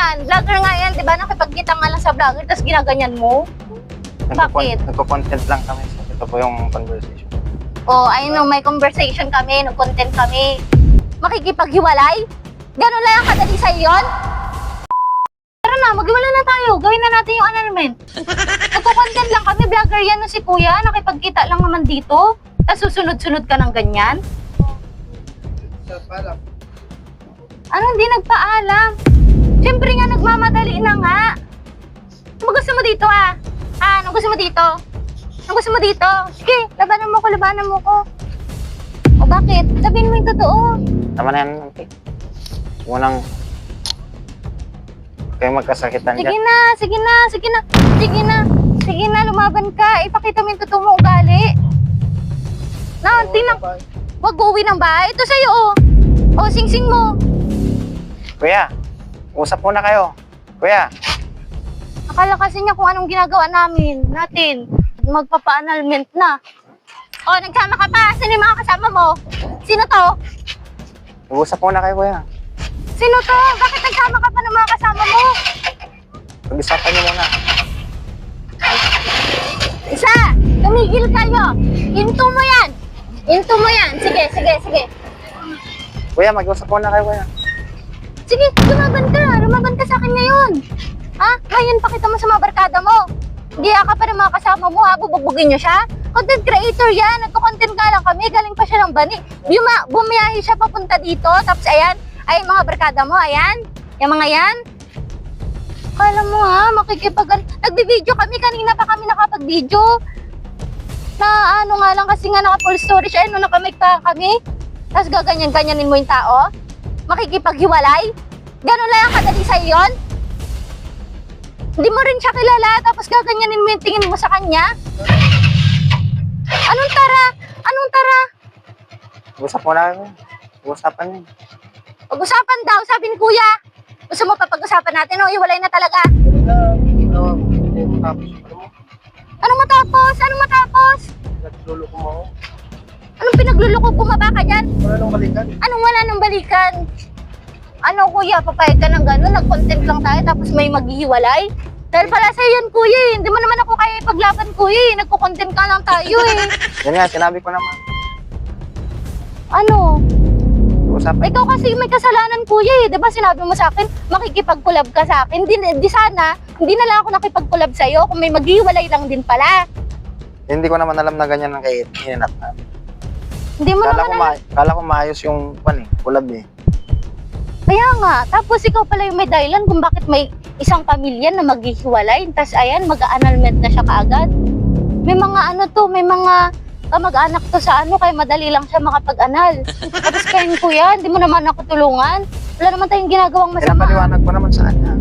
yan? Vlogger nga yan, di ba? Nakipagkita nga lang sa vlogger, tapos ginaganyan mo. Bakit? Nagko-content lang kami. So, ito po yung conversation. Oh, I know, may conversation kami, nag-content kami. Makikipaghiwalay? Ganun lang ang kadali sa'yo yun? Tara na, maghiwalay na tayo. Gawin na natin yung annulment. Nagko-content lang kami, vlogger yan no si kuya. Nakipagkita lang naman dito. Tapos susunod-sunod ka ng ganyan. Ano, hindi nagpaalam? Siyempre nga, nagmamadali na nga. Ano gusto mo dito, ah? Ah, ano gusto mo dito? Ano gusto mo dito? Sige, labanan mo ko, labanan mo ko. O bakit? Sabihin mo yung totoo. Tama na yan, auntie. Munang kayo magkasakitan Sige dyan. na, sige na, sige na. Sige na, sige na, lumaban ka. Ipakita mo yung totoo mo ugali. Na, tinang, wag uwi ng bahay. Ito sa'yo, oh. O, sing-sing mo. Kuya, usap muna kayo. Kuya, Akala kasi niya kung anong ginagawa natin. Magpapa-annulment na. O, nagsama ka pa. Sino yung mga kasama mo? Sino to? usap muna kayo, kuya. Sino to? Bakit nagsama ka pa ng mga kasama mo? Pag-usapan niyo muna. Isa! Tumigil kayo! Hinto mo yan! Hinto mo yan! Sige, sige, sige. Kuya, mag-usap muna kayo, kuya. Sige, lumaban ka! Lumaban ka sa akin ngayon! Ha? Ngayon pakita mo sa mga barkada mo. Hindi ka pa ng mga kasama mo, ha? Bubugbugin niyo siya? Content creator yan! Nagko-content nga lang kami. Galing pa siya ng bani. Bumiyahe siya papunta dito. Tapos ayan, ay mga barkada mo, ayan. Yung mga yan. Kala mo ha, nagbibideo kami. Kanina pa kami nakapag-video. Na ano nga lang kasi nga naka-full storage. Ayun, nakamake pa kami. Tapos gaganyan-ganyanin mo yung tao. Makikipaghiwalay. Ganun lang ang kadali sa'yo yun. Hindi mo rin siya kilala. Tapos gaganyanin mo yung tingin mo sa kanya. Anong tara? Anong tara? Usap muna kayo. Usapan niyo. Pag-usapan daw, sabi ni kuya. Gusto mo pa pag-usapan natin o iwalay na talaga? Anong matapos? Anong matapos? Nagluloko mo ako. Anong pinagluloko? Bumaba ka dyan? Wala nang balikan. Anong wala nang balikan? Ano kuya, papayag ka ng gano'n? Nag-content lang tayo tapos may maghihiwalay? Dahil pala sa'yo yan kuya eh. Hindi mo naman ako kaya ipaglaban kuya eh. Nagko-content ka lang tayo eh. Yan nga, sinabi ko naman. Ano? Usapan. Ikaw kasi may kasalanan kuya eh. Diba sinabi mo sa akin, makikipag-collab ka sa akin. Di sana, hindi na lang ako nakipag-collab sa'yo kung may maghihiwalay lang din pala. Hindi ko naman alam na ganyan ang kay Hinat na. Hindi mo naman Kala ko maayos yung kulab eh. Kaya nga, tapos ikaw pala yung may dahilan kung bakit may isang pamilya na maghihiwalay. Tapos ayan, mag-annulment na siya kaagad. May mga ano to, may mga kamag-anak to sa ano, kaya madali lang siya makapag-anal. Tapos kayo kuya, hindi mo naman ako tulungan. Wala naman tayong ginagawang masama. Pinapaliwanag ko naman sa kanya.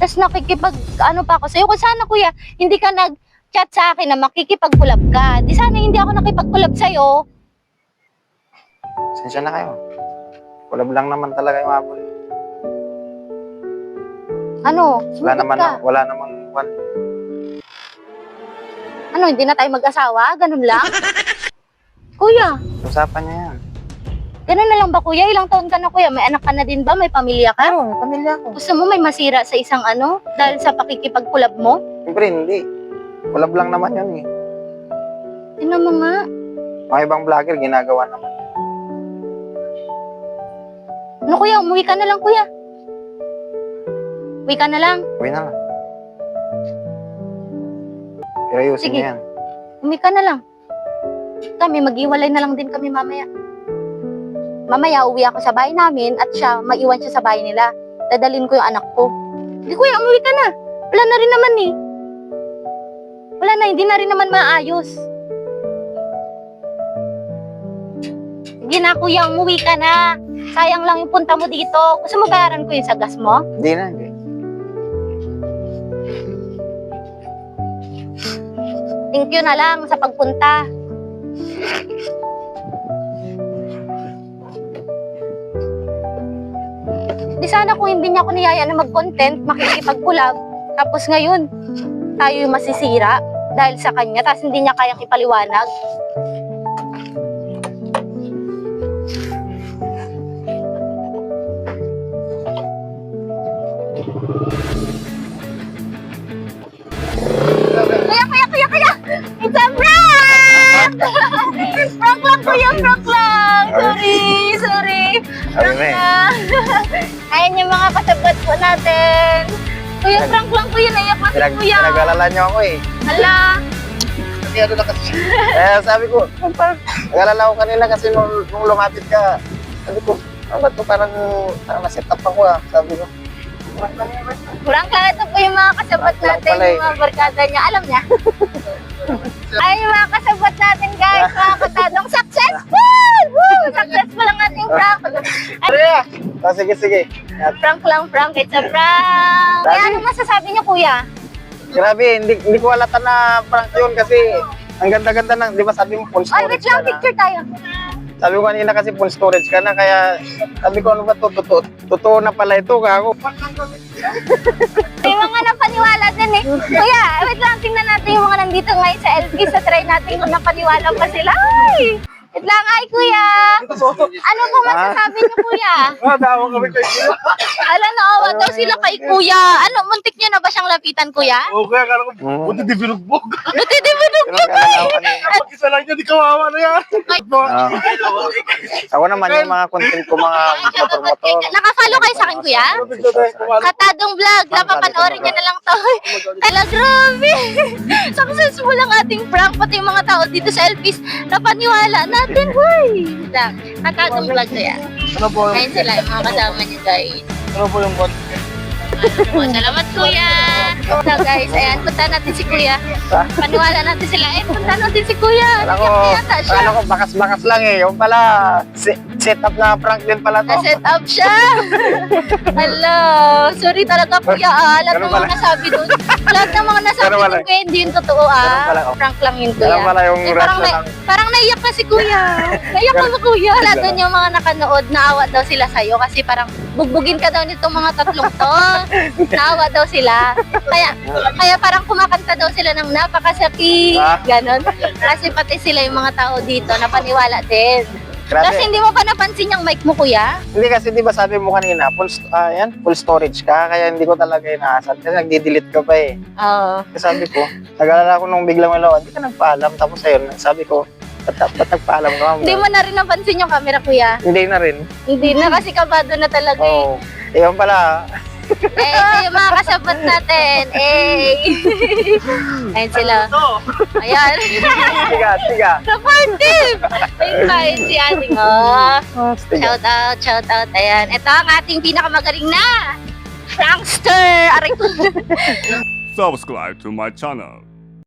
Tapos nakikipag, ano pa ako sa'yo. Kung sana kuya, hindi ka nag-chat sa akin na makikipag-collab ka. Di sana hindi ako nakipag-collab sa'yo. Sensya na kayo. Kulab lang naman talaga yung habol. Ano? Wala Sumagot naman, ka. wala namang Ano, hindi na tayo mag-asawa? Ganun lang? Kuya, usapan niya yan. ganun na lang ba kuya? Ilang taon ka na kuya? May anak ka na din ba? May pamilya ka? May pamilya ko. Gusto mo may masira sa isang ano? Dahil sa pakikipag-collab mo? Siyempre, hindi. Kulab lang naman yun eh. Ano mo nga? Mga ibang vlogger, ginagawa naman. Ano kuya? Umuwi ka na lang kuya. Uwi ka na lang. Uwi na lang. Pero ayusin Sige. niya yan. Umuwi ka na lang. Kami, maghiwalay na lang din kami mamaya. Mamaya, uwi ako sa bahay namin at siya, maiwan siya sa bahay nila. Dadalhin ko yung anak ko. Hindi kuya, umuwi ka na. Wala na rin naman eh. Wala na, hindi na rin naman maayos. Sige na kuya, umuwi ka na. Sayang lang yung punta mo dito. Gusto mo bayaran ko yung sa gas mo? Hindi na, hindi. Thank you na lang sa pagpunta. Di sana kung hindi niya ako niyaya na mag-content, makikipag-collab, tapos ngayon, tayo yung masisira dahil sa kanya, tapos hindi niya kayang ipaliwanag. Sabi mo eh. Ayan yung mga kasabot po natin. Kuya, prank lang po yun. Naiyak natin, kuya. Pinag-alala niyo ako eh. Hala. Ano na kasi. Sabi ko, nag-alala ko kanina kasi nung lumapit ka, sabi ko, ano ba ito? Parang na-set up ako ah. Sabi ko, Prank lang. Ito po yung mga kasabot Prank lang natin. pala eh. Yung mga barkada niya. Alam niya. Ay, yung mga kasabot natin, guys. Mga katadong successful! Woo! Successful ang ating prank. Ay, sige. prank lang, prank. It's a prank. Kaya ano masasabi niyo, kuya? Grabe, hindi ko halata na prank yun kasi ang ganda-ganda ng, di ba sabi mo phone Ay, storage wait lang. ka na. Picture tayo. Sabi ko kanina kasi phone storage ka na, kaya sabi ko ano ba to, totoo na pala ito, kako. May mga napaniwala din eh. Kuya, wait lang. Tingnan natin yung mga nandito ngayon sa LP. Sa try natin kung napaniwala pa sila. Ay! Wait lang. Ay, kuya. Ano po masasabi niyo, kuya? Dawa kami kay kuya. Ala, naawa daw sila kay kuya. Ano, muntik niyo na ba siyang lapitan, kuya? O kaya kala ko, buti di binugbog. Buti di mo Ganun ka lang ako kanina. Mag-isa lang niya, di kawawa na yan. Ah. Ako naman yung mga content ko, mga motor-motor. Nakafollow kayo sa akin, kuya? Katadong vlog. Napapanoorin niya na lang to. Ala, grabe. Successful ang ating prank. Pati yung mga tao dito sa LPs napaniwala natin. Huy. Katadong vlog na yan. Ano po yung, Ayun sila, yung mga kasama niyo, guys. ano po yung content? Salamat, kuya. So, guys, ayan, punta natin si kuya. Paniwala natin sila. Eh, punta natin si kuya. Alam ko, Yata siya. alam ko, bakas-bakas lang eh. Yung pala, set up na prank din pala to. Na-set up siya. Hello. Sorry talaga, kuya. Lahat Ganun ng mga pala. nasabi doon. Lahat ng mga nasabi Ganun pala. doon, kuya, hindi yun totoo, Ganun pala, oh. Prank lang yun, kuya. Ganun pala yung parang, reaction lang. parang naiyak na si kuya. Naiyak na si kuya. Lahat doon yung mga nakanood, naawa daw sila sa'yo kasi parang bugbugin ka daw nitong mga tatlong to. Naawa daw sila. Kaya parang kumakanta daw sila ng napakasakit. Ah. Ganon. Kasi pati sila yung mga tao dito napaniwala din. Grabe. Kasi hindi mo pa napansin yung mic mo, kuya? Hindi kasi di ba sabi mo kanina, full storage ka, kaya hindi ko talaga inaasan. Kasi nagdi-delete ka pa eh. Oo. Kasi sabi ko, nag-alala ko nung biglang malawan, hindi ka nagpaalam. Tapos ayun, sabi ko, ba't nagpaalam ka? Hindi mo na rin napansin yung camera, kuya? Hindi na rin. Hindi na kasi kabado na talaga eh. Oo. Ayun pala, Ito yung mga kasabot natin. Ayun sila. Ayan. tiga. Supportive! Ayun pa, yun si ating, Tiga. Shout out. Ayan. Ito ang ating pinakamagaling na prankster. Aray ko. Subscribe to my channel.